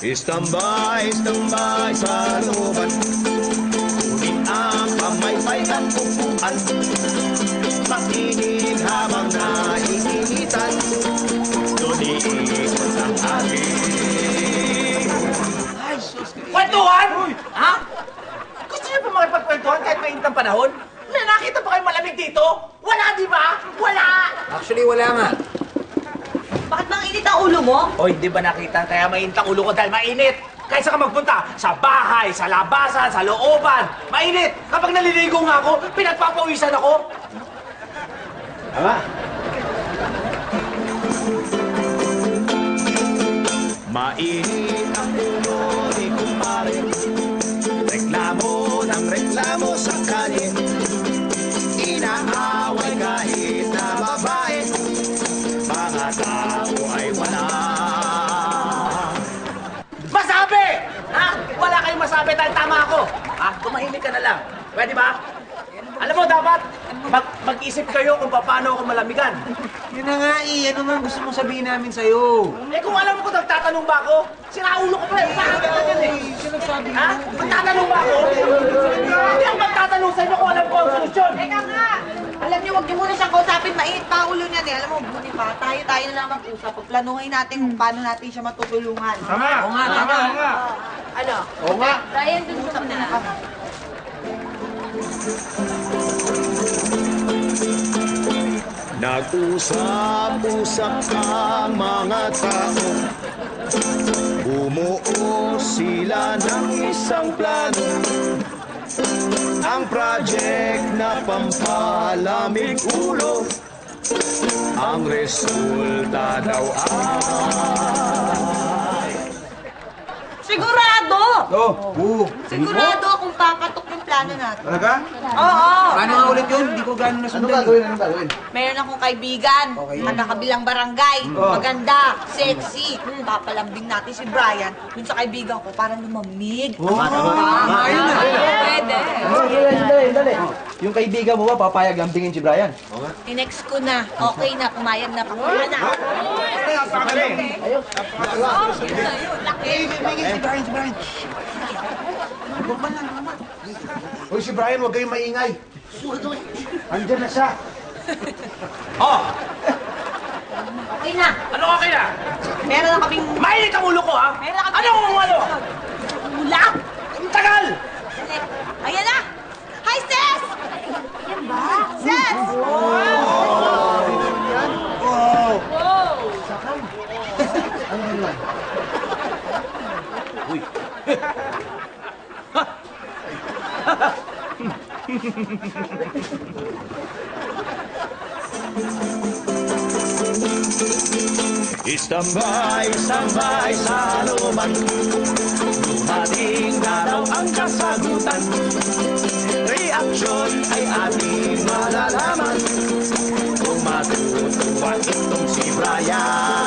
Istambay, istambay sa looban. Kunin ang pamaypay at upuan. Makinig habang naiinitan. Doon iikot ang aking. Ay, sus. Kwentuhan? Ha? Gusto niyo pa makipagkwentuhan kahit mainit ang panahon? May nakita pa kayong malamig dito? Wala, di ba? Wala! Actually, wala nga. Bakit bang init ang ulo mo? O, hindi ba nakita kaya mainit ang ulo ko dahil mainit? Kaysa ka magpunta sa bahay, sa labasan, sa looban. Mainit! Kapag naliligo nga ako, pinagpapawisan ako. Tama. Mainit ang ulo ni kumpare. Reklamo ng reklamo sa kalye. Inaaway kahit na babae. Mga tao ay wala. Masabi! Ha? Wala kayong masabi dahil tama ako. Ha? Tumahimik ka na lang. Pwede ba? Alam mo, dapat mag-isip kayo kung paano ako malamigan. Yun na nga Ano man gusto mong sabihin namin sa'yo? Eh kung alam ko, nagtatanong ba ako? Sinaulo ko pala eh. Bakit ka ganyan eh? Sinasabi Ha? Magtatanong ba ako? Hindi ako magtatanong sa inyo kung alam ko ang solusyon. Teka nga! Alam niyo, huwag niyo muna siyang kausapin. Mainit pa ang ulo niyan eh. Alam mo, buti pa. Tayo na lang mag-usap. Planuhin natin kung paano natin siya matutulungan. Tama! Oo nga, tama! Ano? Oo nga! Ryan, dun sa muna. Nag-usap-usap ang mga tao. Bumuo sila ng isang plano. Ang project na pampalamig ulo. Ang resulta daw ay Sigurado! Sigurado akong papatok yung plano natin. Talaga? Oo! Paano nga ulit yun? Hindi ko gano'n nasundan. Anong gagawin? Meron akong kaibigan, taga-kabilang barangay, maganda, sexy. Papalambing natin si Brian dun sa kaibigan ko para lumamig. Ayun na! Pwede. Dali. Yung kaibigan mo ba, papayag lambingin si Brian? Tinext ko na. Okay na, pumayag na. Pakuha na. Uy, si Brian, huwag kayong maingay. Andyan na siya. Oh! Okay na. Ano okay na? Meron na kaming... Mainit ang ulo ko ha? Meron na Ano kaming... kung ano? Ulap! Ang tagal! Ayan na! Hi, Sis! Ayan ba? Sis! Istambay sa looban. Dumating na raw ang kasagutan. Reaksyon ay ating malalaman. Kung matutuwa itong si Brian.